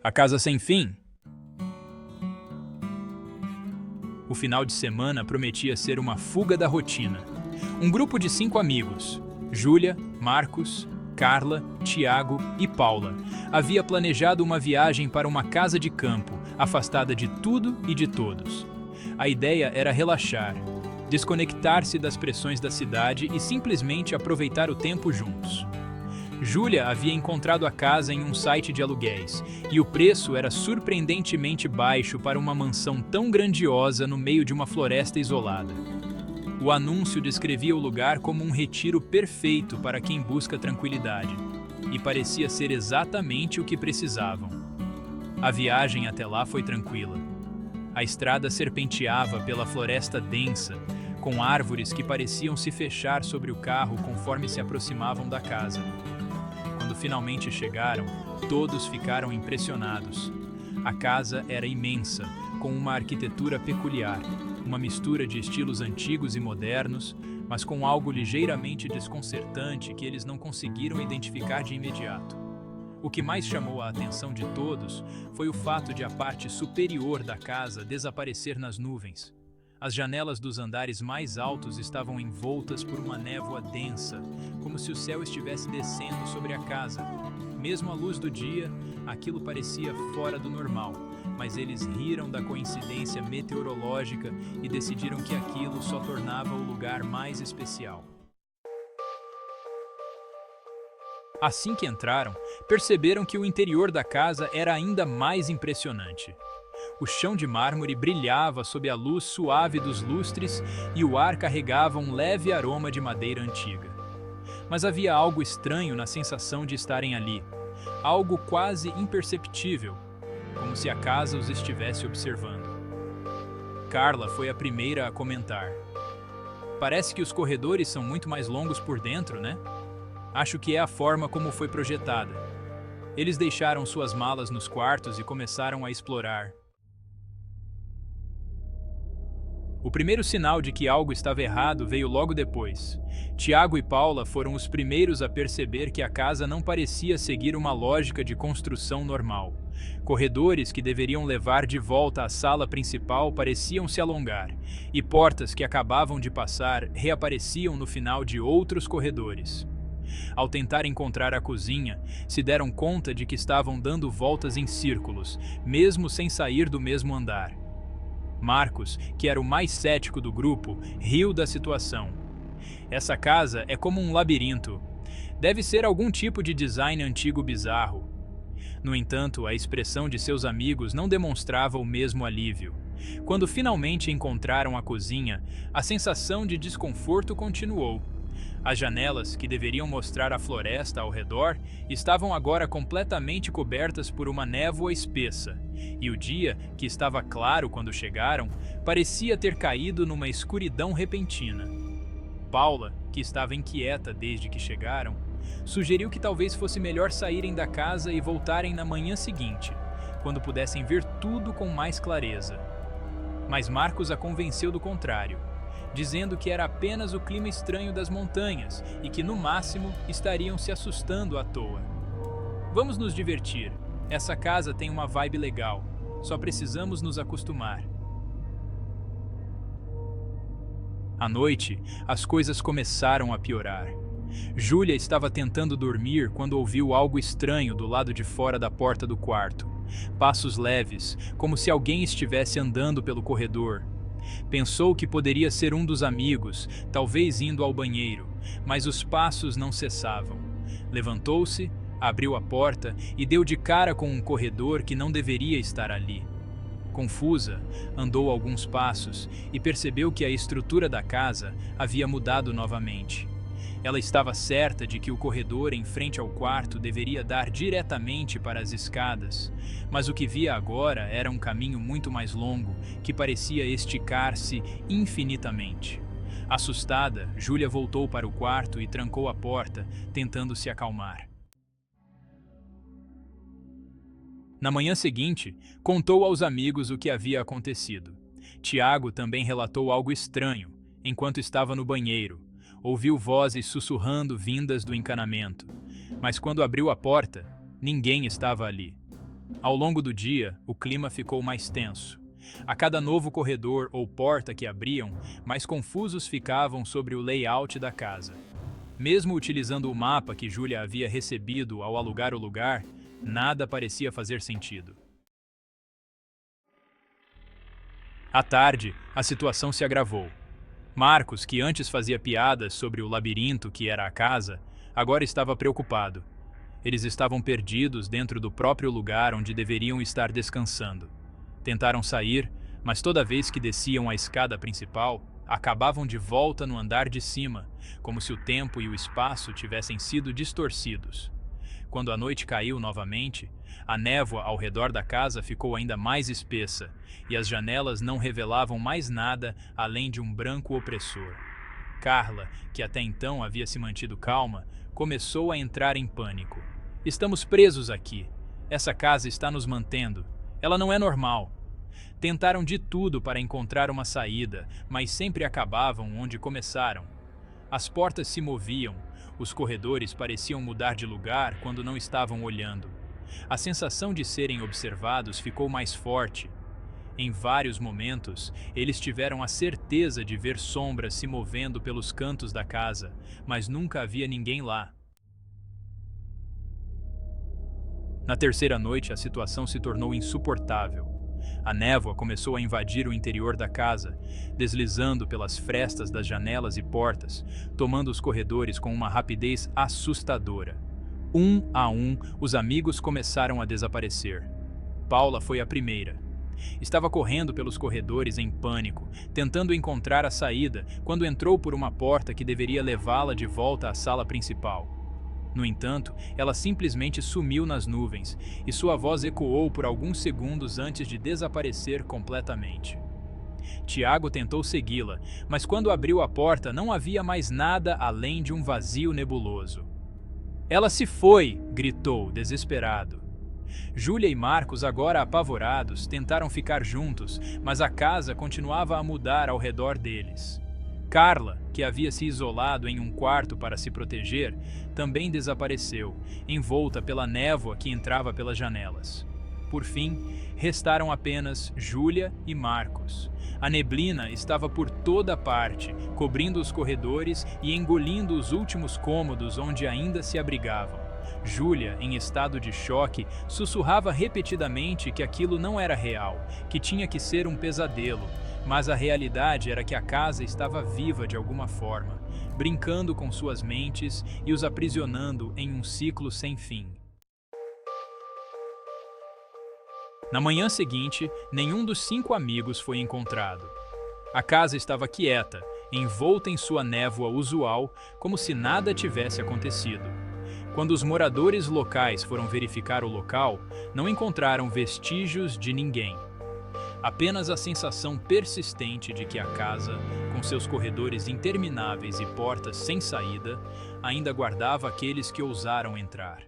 A Casa Sem Fim. O final de semana prometia ser uma fuga da rotina. Um grupo de 5 amigos, Júlia, Marcos, Carla, Tiago e Paula, havia planejado uma viagem para uma casa de campo, afastada de tudo e de todos. A ideia era relaxar, desconectar-se das pressões da cidade e simplesmente aproveitar o tempo juntos. Júlia havia encontrado a casa em um site de aluguéis, e o preço era surpreendentemente baixo para uma mansão tão grandiosa no meio de uma floresta isolada. O anúncio descrevia o lugar como um retiro perfeito para quem busca tranquilidade, e parecia ser exatamente o que precisavam. A viagem até lá foi tranquila. A estrada serpenteava pela floresta densa, com árvores que pareciam se fechar sobre o carro conforme se aproximavam da casa. Quando finalmente chegaram, todos ficaram impressionados. A casa era imensa, com uma arquitetura peculiar, uma mistura de estilos antigos e modernos, mas com algo ligeiramente desconcertante que eles não conseguiram identificar de imediato. O que mais chamou a atenção de todos foi o fato de a parte superior da casa desaparecer nas nuvens. As janelas dos andares mais altos estavam envoltas por uma névoa densa, como se o céu estivesse descendo sobre a casa. Mesmo à luz do dia, aquilo parecia fora do normal, mas eles riram da coincidência meteorológica e decidiram que aquilo só tornava o lugar mais especial. Assim que entraram, perceberam que o interior da casa era ainda mais impressionante. O chão de mármore brilhava sob a luz suave dos lustres e o ar carregava um leve aroma de madeira antiga. Mas havia algo estranho na sensação de estarem ali, algo quase imperceptível, como se a casa os estivesse observando. Carla foi a primeira a comentar. Parece que os corredores são muito mais longos por dentro, né? Acho que é a forma como foi projetada. Eles deixaram suas malas nos quartos e começaram a explorar. O primeiro sinal de que algo estava errado veio logo depois. Tiago e Paula foram os primeiros a perceber que a casa não parecia seguir uma lógica de construção normal. Corredores que deveriam levar de volta à sala principal pareciam se alongar, e portas que acabavam de passar reapareciam no final de outros corredores. Ao tentar encontrar a cozinha, se deram conta de que estavam dando voltas em círculos, mesmo sem sair do mesmo andar. Marcos, que era o mais cético do grupo, riu da situação. Essa casa é como um labirinto. Deve ser algum tipo de design antigo bizarro. No entanto, a expressão de seus amigos não demonstrava o mesmo alívio. Quando finalmente encontraram a cozinha, a sensação de desconforto continuou. As janelas, que deveriam mostrar a floresta ao redor, estavam agora completamente cobertas por uma névoa espessa, e o dia, que estava claro quando chegaram, parecia ter caído numa escuridão repentina. Paula, que estava inquieta desde que chegaram, sugeriu que talvez fosse melhor saírem da casa e voltarem na manhã seguinte, quando pudessem ver tudo com mais clareza. Mas Marcos a convenceu do contrário, dizendo que era apenas o clima estranho das montanhas e que, no máximo, estariam se assustando à toa. Vamos nos divertir. Essa casa tem uma vibe legal. Só precisamos nos acostumar. À noite, as coisas começaram a piorar. Júlia estava tentando dormir quando ouviu algo estranho do lado de fora da porta do quarto. Passos leves, como se alguém estivesse andando pelo corredor. Pensou que poderia ser um dos amigos, talvez indo ao banheiro, mas os passos não cessavam. Levantou-se, abriu a porta e deu de cara com um corredor que não deveria estar ali. Confusa, andou alguns passos e percebeu que a estrutura da casa havia mudado novamente. Ela estava certa de que o corredor em frente ao quarto deveria dar diretamente para as escadas, mas o que via agora era um caminho muito mais longo, que parecia esticar-se infinitamente. Assustada, Júlia voltou para o quarto e trancou a porta, tentando se acalmar. Na manhã seguinte, contou aos amigos o que havia acontecido. Tiago também relatou algo estranho, enquanto estava no banheiro. Ouviu vozes sussurrando vindas do encanamento, mas quando abriu a porta, ninguém estava ali. Ao longo do dia, o clima ficou mais tenso. A cada novo corredor ou porta que abriam, mais confusos ficavam sobre o layout da casa. Mesmo utilizando o mapa que Julia havia recebido ao alugar o lugar, nada parecia fazer sentido. À tarde, a situação se agravou. Marcos, que antes fazia piadas sobre o labirinto que era a casa, agora estava preocupado. Eles estavam perdidos dentro do próprio lugar onde deveriam estar descansando. Tentaram sair, mas toda vez que desciam a escada principal, acabavam de volta no andar de cima, como se o tempo e o espaço tivessem sido distorcidos. Quando a noite caiu novamente, a névoa ao redor da casa ficou ainda mais espessa, e as janelas não revelavam mais nada além de um branco opressor. Carla, que até então havia se mantido calma, começou a entrar em pânico. Estamos presos aqui. Essa casa está nos mantendo. Ela não é normal. Tentaram de tudo para encontrar uma saída, mas sempre acabavam onde começaram. As portas se moviam, os corredores pareciam mudar de lugar quando não estavam olhando. A sensação de serem observados ficou mais forte. Em vários momentos, eles tiveram a certeza de ver sombras se movendo pelos cantos da casa, mas nunca havia ninguém lá. Na terceira noite, a situação se tornou insuportável. A névoa começou a invadir o interior da casa, deslizando pelas frestas das janelas e portas, tomando os corredores com uma rapidez assustadora. Um a um, os amigos começaram a desaparecer. Paula foi a primeira. Estava correndo pelos corredores em pânico, tentando encontrar a saída, quando entrou por uma porta que deveria levá-la de volta à sala principal. No entanto, ela simplesmente sumiu nas nuvens, e sua voz ecoou por alguns segundos antes de desaparecer completamente. Tiago tentou segui-la, mas quando abriu a porta não havia mais nada além de um vazio nebuloso. "Ela se foi!" gritou, desesperado. Júlia e Marcos, agora apavorados, tentaram ficar juntos, mas a casa continuava a mudar ao redor deles. Carla, que havia se isolado em um quarto para se proteger, também desapareceu, envolta pela névoa que entrava pelas janelas. Por fim, restaram apenas Júlia e Marcos. A neblina estava por toda parte, cobrindo os corredores e engolindo os últimos cômodos onde ainda se abrigavam. Júlia, em estado de choque, sussurrava repetidamente que aquilo não era real, que tinha que ser um pesadelo. Mas a realidade era que a casa estava viva de alguma forma, brincando com suas mentes e os aprisionando em um ciclo sem fim. Na manhã seguinte, nenhum dos 5 amigos foi encontrado. A casa estava quieta, envolta em sua névoa usual, como se nada tivesse acontecido. Quando os moradores locais foram verificar o local, não encontraram vestígios de ninguém. Apenas a sensação persistente de que a casa, com seus corredores intermináveis e portas sem saída, ainda guardava aqueles que ousaram entrar.